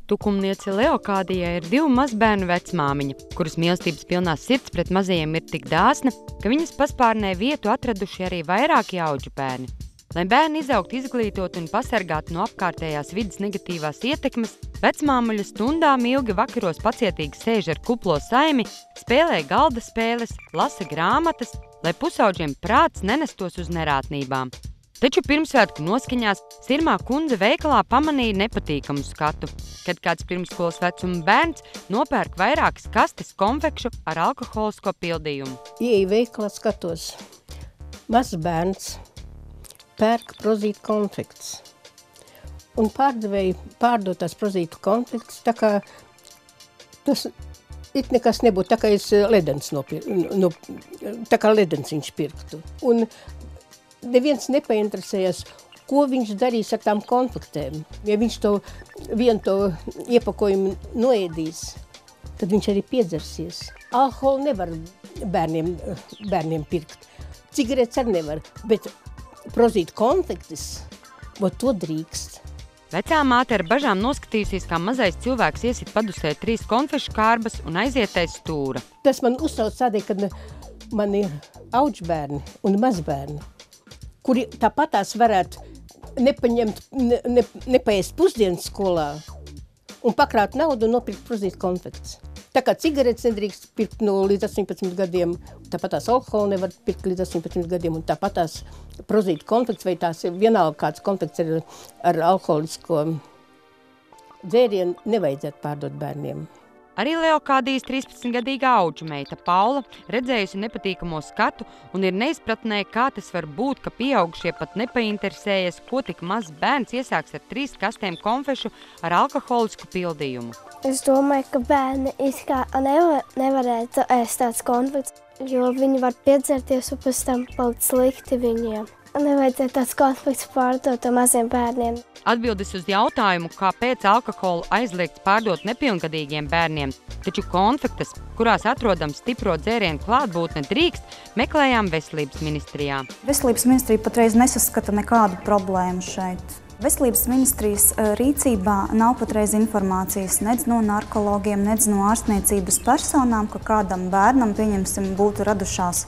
Tukumniece Leokādijai ir 2 mazbērnu vecmāmiņa, kuras mīlestības pilnā sirds pret mazajiem ir tik dāsna, ka viņas paspārnē vietu atraduši arī vairāki auģu bērni. Lai bērni izaugtu izglītoti un pasargātu no apkārtējās vidas negatīvās ietekmes, vecmāmuļa stundām ilgi vakaros pacietīgi sēž ar kuplo saimi, spēlē galda spēles, lasa grāmatas, lai pusauģiem prāts nenestos uz nerātnībām. Taču pirmsvētku noskaņās Sirmā kundze veikalā pamanīja nepatīkamu skatu, kad kāds pirmskolas vecuma bērns nopērk vairākas kastes konfekšu ar alkoholisko pildījumu. Ieeju veikalā, skatos, mazs bērns pērk prozītu konfekts. Un pārdevēji pārdotās prozītu konfekts, tā kā tas it nekas nebūtu, tā kā es ledens tā kā ledens viņš pirktu. Un neviens nepainteresējas, ko viņš darīs ar tām konfektēm. Ja viņš vienu to iepakojumu noēdīs, tad viņš arī piedzersies. Alkoholu nevar bērniem pirkt. Cigaretes arī nevar, bet prozīt konfektes, to drīkst. Vecā māte ar bažām noskatījusies, kā mazais cilvēks iesit padusē 3 konfešu kārbas un aiziet aiz stūra. Tas man uzsauc tādēļ, kad man ir auģbērni un mazbērni, kuri tāpatās varētu nepaēst pusdienas skolā un pakrāt naudu un nopirkt prozīt konfekts. Tā kā cigaretes nedrīkst pirkt līdz 18 gadiem, tāpatās alkoholu nevar pirkt līdz 18 gadiem, un tāpatās prozīt konfekts, vai tās vienalga kāds konfekts ar alkoholisko dzērienu, nevajadzētu pārdot bērniem. Arī Leokādijas 13-gadīgā auģu meita Paula redzējusi nepatīkamo skatu un ir neizpratnē, kā tas var būt, ka pieaugušie pat nepainteresējas, ko tik mazs bērns iesāks ar 3 kastēm konfešu ar alkoholisku pildījumu. Es domāju, ka bērni nevarētu ēst tāds konfekts, jo viņi var piedzerties un pēc tam palikt slikti viņiem. Nevajadzētu tāds konfekts pārdot maziem bērniem. Atbildes uz jautājumu, kāpēc alkoholu aizliegts pārdot nepilngadīgiem bērniem, taču konfektes, kurās atrodams stipro dzērienu klātbūtne drīkst, meklējām Veselības ministrijā. Veselības ministrija patreiz nesaskata nekādu problēmu šeit. Veselības ministrijas rīcībā nav patreiz informācijas nec no narkologiem, nec no ārstniecības personām, ka kādam bērnam, pieņemsim, būtu radušās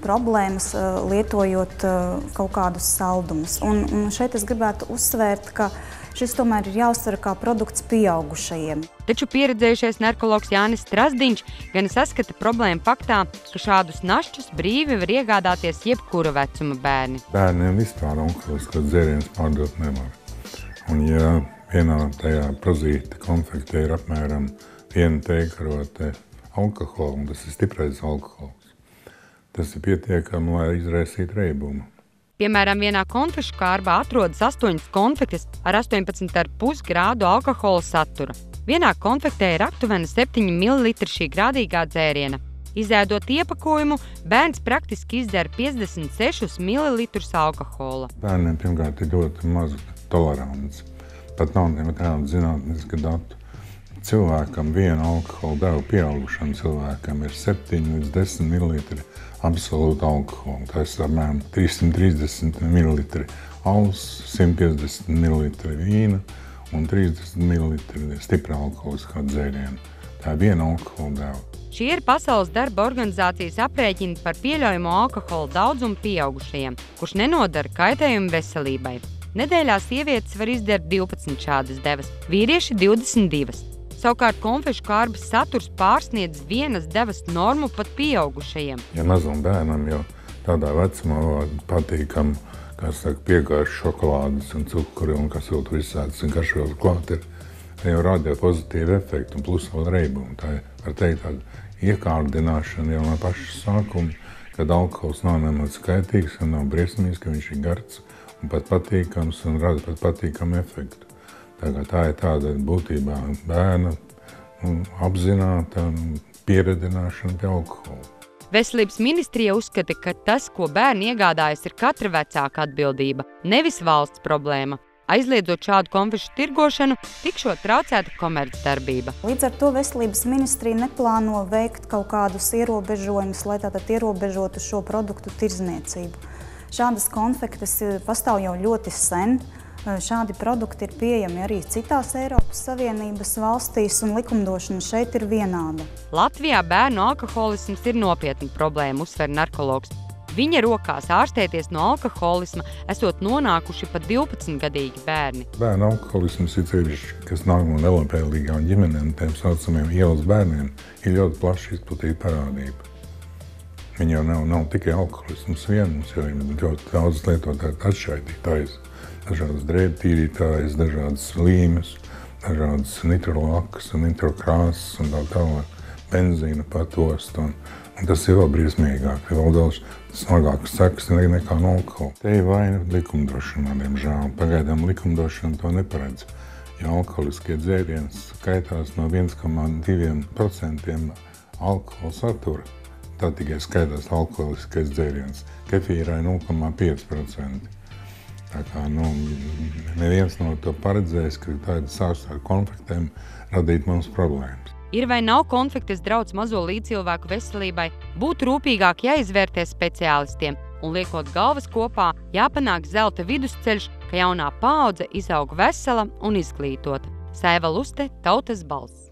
problēmas lietojot kaut kādus saldumus. Un šeit es gribētu uzsvērt, ka šis tomēr ir jāuztver kā produkts pieaugušajiem. Taču pieredzējušais narkologs Jānis Strasdiņš gan saskata problēmu faktā, ka šādus našķus brīvi var iegādāties jebkura vecuma bērni. Bērniem vispār alkoholiskos dzērienus pārdot nevar. Un ja vienā tajā prozīta konfektē ir apmēram 1 teikarote alkohola, un tas ir stiprais alkohols, tas ir pietiekami, lai izraisītu reibumu. Piemēram, vienā konfešu kārbā atrodas 8 konfektes ar 18,5 grādu alkohola satura. Vienā konfektē ir aptuveni 7 ml šī grādīgā dzēriena. Izēdot iepakojumu, bērns praktiski izdzer 56 ml alkohola. Bērniem pirmkārt ir ļoti maza tolerants. Pat nav nekāda zinātniska datu. Cilvēkam viena alkohola deva pieaugušam cilvēkam ir 7 līdz 10 ml absolūta alkohola. Tas ir apmēram 330 ml alus, 150 ml vīna un 30 ml stipra alkoholiskā dzēriena. Tā ir viena alkohola deva. Šie ir Pasaules darba organizācijas aprēķini par pieļaujamo alkohola daudzumu pieaugušajiem, kurš nenodara kaitējumu veselībai. Nedēļā sievietes var izdarīt 12 šādas devas, vīrieši 22. Savukārt konfešu kārbas saturs pārsniedz vienas devas normu pat pieaugušajiem. Ja mazam bērnam jau tādā vecumā patīkam, piegājuši šokolādes un cukuri un kas vēl tur izsēdz un kas vēl klāt ir, jau rāda pozitīvu efektu un plus vēl reibumu. Tā var teikt tāda iekārdināšana jau no paša sākuma, kad alkohols nav nemaz skaitīgs un nav briesmīgs, ka viņš ir gards un pat patīkams un rada pat patīkamu efektu. Tā ir tāda būtībā bērna apzināta pieredzināšana pie alkohola. Veselības ministrija uzskata, ka tas, ko bērni iegādājas, ir katra vecāka atbildība, nevis valsts problēma. Aizliedzot šādu konfešu tirgošanu, tikšot traucēta komercdarbība. Līdz ar to Veselības ministrija neplāno veikt kaut kādus ierobežojumus, lai tātad ierobežotu šo produktu tirdzniecību. Šādas konfektes pastāv jau ļoti sen. Šādi produkti ir pieejami arī citās Eiropas Savienības valstīs, un likumdošana šeit ir vienāda. Latvijā bērnu alkoholisms ir nopietna problēma, uzsver narkologs. Viņa rokās ārstēties no alkoholisma esot nonākuši pat 12-gadīgi bērni. Bērnu alkoholisms ir sevišķi, kas nāk no nelabvēlīgām ģimenēm, tiem saucamiem ielas bērniem, ir ļoti plaši izplatīta parādība. Viņi jau nav tikai alkoholisms viens, jo ir ļoti daudz lietotāju atšķaidītājs. Dažādas drēbu tīrītājas, dažādas līmes, dažādas nitrolakas un nitrokrāsas un tā tālāk, benzīna patost. Un tas ir vēl briesmīgāk, vēl daudz smagākas sekas nekā no alkohola. Te ir vaina likumdošanā, diemžēl. Pagaidām likumdošana to neparedz, jo alkoholiskie dzērieni skaitās no 1,2% alkohola satura. Tā tikai skaitās alkoholiskais dzēriens. Kefīrā ir 0,5%. Tā kā neviens no to paredzējis, ka tāda sāks ar konfliktiem radīt mums problēmas. Ir vai nav konfliktes draudz mazo līdzcilvēku veselībai, būtu rūpīgāk jāizvērtē speciālistiem un liekot galvas kopā, jāpanāk zelta vidusceļš, ka jaunā paudze izaug vesela un izglītota. Saiva Luste, Tautas balss.